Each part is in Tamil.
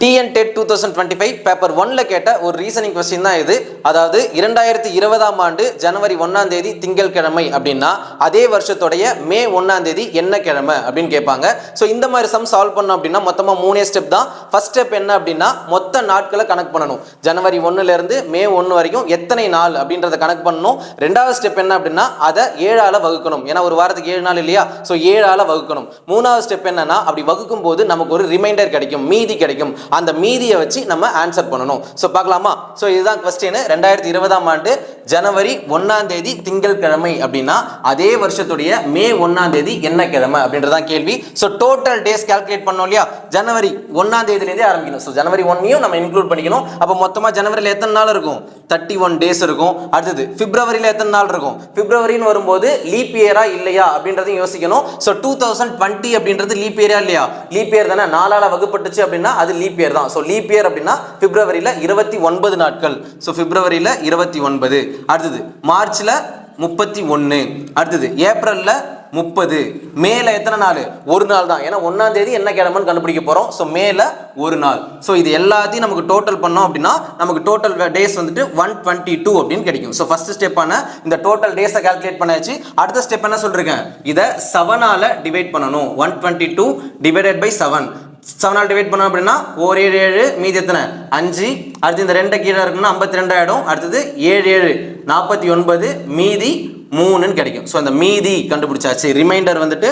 டிஎன் டெட் 2025 பேப்பர் 1ல கேட்ட ஒரு ரீசனிங் கொஸ்டின் தான் இது. அதாவது 2020ஆம் ஆண்டு ஜனவரி 1ஆம் தேதி திங்கட்கிழமை அப்படின்னா அதே வருஷத்துடைய மே 1ஆம் தேதி என்ன கிழமை அப்படின்னு கேட்பாங்க. ஸோ இந்த மாதிரி சம் சால்வ் பண்ணோம் அப்படின்னா மொத்தமாக 3 ஸ்டெப் தான். ஃபர்ஸ்ட் ஸ்டெப் என்ன அப்படின்னா மொத்த நாட்களை கணக்கு பண்ணணும். ஜனவரி 1ல இருந்து மே 1 வரைக்கும் எத்தனை நாள் அப்படின்றத கணக்கு பண்ணணும். ரெண்டாவது ஸ்டெப் என்ன அப்படின்னா அதை 7ஆல வகுக்கணும். ஏன்னா ஒரு வாரத்துக்கு 7 நாள் இல்லையா, ஸோ 7ஆல வகுக்கணும். மூணாவது ஸ்டெப் என்னன்னா அப்படி வகுக்கும் போது நமக்கு ஒரு ரிமைண்டர் கிடைக்கும், மீதி கிடைக்கும். அந்த மீதியை வச்சு நம்ம ஆன்சர் பண்ணணும். ஸோ பார்க்கலாமா? ஸோ இதுதான் கொஸ்டின். 2020ஆம் ஆண்டு ஜனவரி 1ஆம் தேதி திங்கட்கிழமை அப்படின்னா அதே வருஷத்துடைய மே 1ஆம் தேதி என்ன கிழமை அப்படின்றதான் கேள்வி. ஸோ டோட்டல் டேஸ் கால்குலேட் பண்ணோம் இல்லையா, ஜனவரி 1ஆம் தேதியிலேருந்தே ஆரம்பிக்கணும். ஸோ ஜனவரி 1ஐயும் நம்ம இன்க்ளூட் பண்ணிக்கணும். அப்போ மொத்தமாக ஜனவரியில் எத்தனை நாள் இருக்கும்? 31 டேஸ் இருக்கும். அடுத்தது பிப்ரவரியில் எத்தனை நாள் இருக்கும்? பிப்ரவரின்னு வரும்போது லீப் இயரா இல்லையா அப்படின்றதையும் யோசிக்கணும். ஸோ 2020 அப்படின்றது லீப் இயரா இல்லையா? லீப் இயர் தானே, 4ஆல வகுப்பட்டுச்சு அப்படின்னா அது லீப் இயர் தான். ஸோ லீப் இயர் அப்படின்னா பிப்ரவரியில் 29 நாட்கள். ஸோ பிப்ரவரியில் 29. அடுத்தது மார்ச்ல 31. அடுத்தது ஏப்ரல்ல 30. மேல எத்தனை நாள்? ஒரு நாள் தான். ஏன்னா 1ஆம் தேதி என்ன கிழமைன்னு கண்டுபிடிக்க போறோம். ஸோ மேல ஒரு நாள். ஸோ இது எல்லாத்தையும் நமக்கு டோட்டல் பண்ணோம் அப்படின்னா நமக்கு டோட்டல் டேஸ் வந்துட்டு 122 அப்படின்னு கிடைக்கும். ஸோ ஃபர்ஸ்ட் ஸ்டெப்பான இந்த டோட்டல் டேஸை கால்குலேட் பண்ணாச்சு. அடுத்த ஸ்டெப் என்ன சொல்றேன், இதை 7ஆல டிவைட் பண்ணணும். 122 டிவைடட் பை 7. 7ஆல் டிவைட் பண்ணோம் அப்படின்னா 1 7 7 மீதி எத்தனை? 5. அடுத்து இந்த 2 கீழே இருக்குன்னா 52 ஆகிடும். அடுத்தது 7 7 49 மீதி 3ன்னு கிடைக்கும். ஸோ அந்த மீதி கண்டுபிடிச்சாச்சு. ரிமைண்டர் வந்துட்டு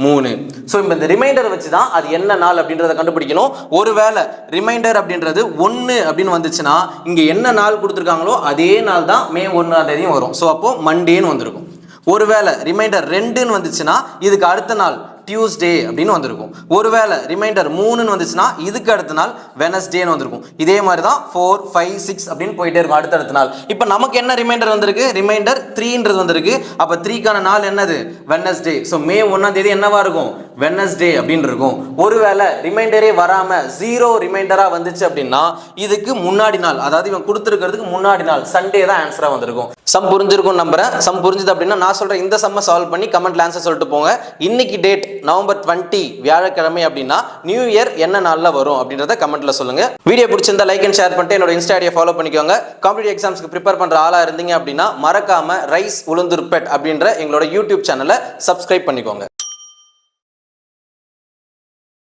3. ஸோ இப்போ இந்த ரிமைண்டர் வச்சு தான் அது என்ன நாள் அப்படின்றத கண்டுபிடிக்கணும். ஒருவேளை ரிமைண்டர் அப்படின்றது 1 அப்படின்னு வந்துச்சுன்னா இங்கே என்ன நாள் கொடுத்துருக்காங்களோ அதே நாள் தான் மே 1ஆம் தேதியும் வரும். ஸோ அப்போ மண்டேன்னு வந்திருக்கும். ஒருவேளை ரிமைண்டர் 2ன்னு வந்துச்சுன்னா இதுக்கு அடுத்த நாள் டியூஸ்டே அப்படின்னு வந்திருக்கும். ஒருவேளை ரிமைண்டர் 3ன்னு வந்துச்சுன்னா இதுக்கு அடுத்த நாள் வெனஸ்டேன்னு வந்திருக்கும். இதே மாதிரி தான் 4 5 6 அப்படின்னு போயிட்டே இருக்கும் அடுத்தடுத்த நாள். இப்போ நமக்கு என்ன ரிமைண்டர் வந்திருக்கு? ரிமைண்டர் 3ன்றது வந்திருக்கு. அப்போ 3க்கான நாள் என்னது? வெனஸ்டே. ஸோ மே 1ஆம் தேதி என்னவா இருக்கும்? வெனஸ்டே அப்படின்னு இருக்கும். ஒருவேளை ரிமைண்டரே வராம 0 ரிமைண்டரா வந்துச்சு அப்படின்னா இதுக்கு முன்னாடி நாள், அதாவது இவன் கொடுத்துருக்கிறதுக்கு முன்னாடி நாள் சண்டே தான் ஆன்சரா வந்திருக்கும். சம் புரிஞ்சிருக்கும் நம்புறேன். சம் புரிஞ்சுது அப்படின்னா நான் சொல்ற இந்த சம்மை சால்வ் பண்ணி கமெண்ட்ல ஆன்சர் சொல்லிட்டு போங்க. இன்னைக்கு டேட் நவம்பர் 20 வியாழக்கிழமை அப்படின்னா நியூ இயர் என்ன நாள்ல வரும் அப்படின்றத கமெண்ட்ல சொல்லுங்க. வீடியோ பிடிச்சிருந்தா லைக் அண்ட் ஷேர் பண்ணிட்டு என்னோட இன்ஸ்டா ஐடியை ஃபாலோ பண்ணிக்கோங்க. காம்படிட்டிவ் எக்ஸாம்ஸ்க்கு ப்ரிப்பேர் பண்ற ஆளா இருந்தீங்க அப்படின்னா மறக்காம ரைஸ் உளுந்தூர் பெட் அப்படின்ற எங்களோட யூடியூப் சேனலை சப்ஸ்கிரைப் பண்ணிக்கோங்க.